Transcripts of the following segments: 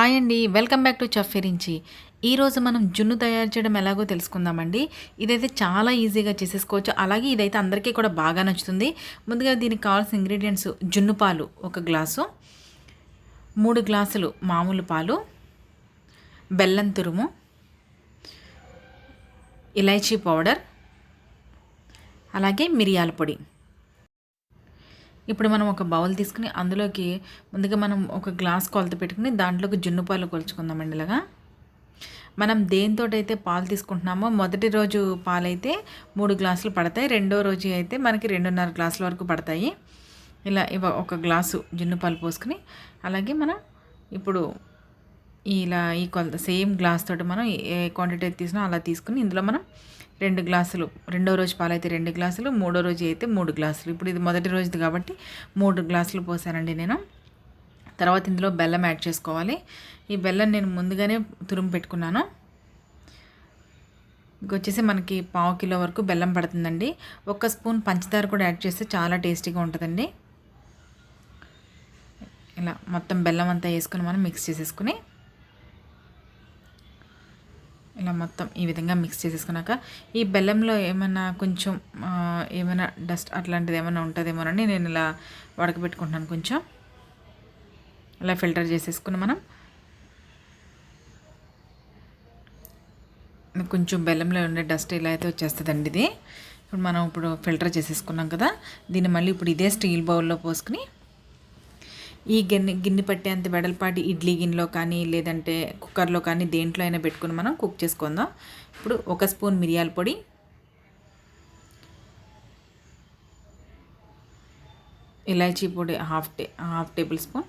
Hi అండి, welcome back to chef ఫిరించి. ఈరోజు మనం జున్ను తయారు చేయడం ఎలాగో తెలుసుకుందామండి. ఇదైతే చాలా ఈజీగా చేసేసుకోవచ్చు. అలాగే ఇదైతే అందరికీ కూడా బాగా నచ్చుతుంది. ముందుగా దీనికి కావాల్సిన ఇంగ్రీడియంట్స్: జున్ను పాలు 1 గ్లాసు, 3 గ్లాసులు మామూలు పాలు, బెల్లం తురుము, ఇలైచీ పౌడర్, అలాగే మిరియాల పొడి. ఇప్పుడు మనం ఒక బౌల్ తీసుకుని అందులోకి ముందుగా మనం ఒక గ్లాస్ కొలత పెట్టుకుని దాంట్లోకి జున్ను పాలు కొలుచుకుందామండి. ఇలాగా మనం దేనితోటైతే పాలు తీసుకుంటున్నామో మొదటి రోజు పాలైతే 3 గ్లాసులు పడతాయి, రెండో రోజు అయితే మనకి 2.5 గ్లాసుల వరకు పడతాయి. ఇలా ఒక గ్లాసు జున్ను పాలు పోసుకుని అలాగే మనం ఇప్పుడు ఇలా ఈ కొలత సేమ్ గ్లాస్ తోటి మనం ఏ క్వాంటిటీ అయితే తీసినా అలా తీసుకుని ఇందులో మనం 2 గ్లాసులు, రెండో రోజు పాలు అయితే 2 గ్లాసులు, మూడో రోజు అయితే 3 గ్లాసులు. ఇప్పుడు ఇది మొదటి రోజుది కాబట్టి 3 గ్లాసులు పోసానండి నేను. తర్వాత ఇందులో బెల్లం యాడ్ చేసుకోవాలి. ఈ బెల్లం నేను ముందుగానే తురుము పెట్టుకున్నాను. ఇంకొచ్చేసి మనకి 1/2 కిలో వరకు బెల్లం పడుతుందండి. 1 స్పూన్ పంచదార కూడా యాడ్ చేస్తే చాలా టేస్టీగా ఉంటుందండి. ఇలా మొత్తం బెల్లం అంతా వేసుకొని మనం మిక్స్ చేసేసుకుని ఇలా మొత్తం ఈ విధంగా మిక్స్ చేసేసుకున్నాక ఈ బెల్లంలో ఏమైనా కొంచెం ఏమైనా డస్ట్ అట్లాంటిది ఏమైనా ఉంటుందేమోనని నేను ఇలా వడకబెట్టుకుంటున్నాను. కొంచెం ఇలా ఫిల్టర్ చేసేసుకుని మనం కొంచెం బెల్లంలో ఉండే డస్ట్ ఇలా అయితే వచ్చేస్తుందండి. ఇది ఇప్పుడు ఫిల్టర్ చేసేసుకున్నాం కదా, దీన్ని మళ్ళీ ఇప్పుడు ఇదే స్టీల్ బౌల్లో పోసుకుని ఈ గిన్నె పట్టేంత వెడల్పాటి ఇడ్లీ గిన్నెలో కానీ లేదంటే కుక్కర్లో కానీ దేంట్లో అయినా పెట్టుకుని మనం కుక్ చేసుకుందాం. ఇప్పుడు 1 స్పూన్ మిరియాల పొడి, ఇలాచీ పొడి హాఫ్ టేబుల్ స్పూన్,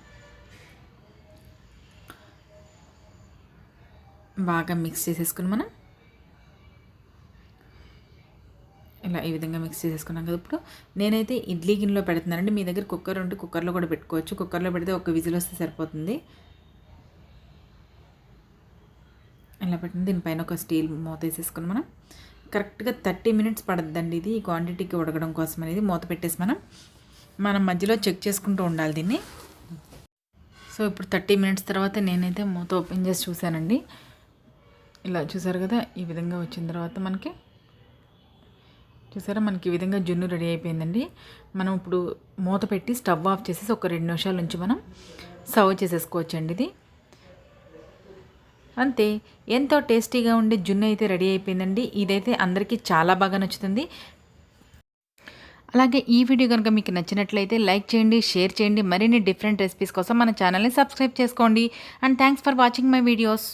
బాగా మిక్స్ చేసేసుకుని మనం ఇలా ఈ విధంగా మిక్స్ చేసేసుకున్నాం కదా. ఇప్పుడు నేనైతే ఇడ్లీ గిన్నెలో పెడుతున్నానండి. మీ దగ్గర కుక్కర్ ఉంటే కుక్కర్లో కూడా పెట్టుకోవచ్చు. కుక్కర్లో పెడితే 1 విజిల్ వస్తే సరిపోతుంది. ఇలా పెట్టిన దీనిపైన ఒక స్టీల్ మూత వేసేసుకుని మనం కరెక్ట్గా 30 మినిట్స్ పడుతుందండి. ఇది ఈ క్వాంటిటీకి ఉడకడం కోసం అనేది మూత పెట్టేసి మనం మధ్యలో చెక్ చేసుకుంటూ ఉండాలి దీన్ని. సో ఇప్పుడు 30 మినిట్స్ తర్వాత నేనైతే మూత ఓపెన్ చేసి చూశానండి. ఇలా చూసారు కదా, ఈ విధంగా వచ్చిన తర్వాత మనకి ఈ విధంగా జున్ను రెడీ అయిపోయిందండి. మనం ఇప్పుడు మూత పెట్టి స్టవ్ ఆఫ్ చేసేసి ఒక 2 నిమిషాల నుంచి మనం సర్వ్ చేసేసుకోవచ్చండి. ఇది అంతే, ఎంతో టేస్టీగా ఉండే జున్ను అయితే రెడీ అయిపోయిందండి. ఇదైతే అందరికీ చాలా బాగా నచ్చుతుంది. అలాగే ఈ వీడియో కనుక మీకు నచ్చినట్లయితే లైక్ చేయండి, షేర్ చేయండి. మరిన్ని డిఫరెంట్ రెసిపీస్ కోసం మన ఛానల్ని సబ్స్క్రైబ్ చేసుకోండి. And thanks for watching my videos.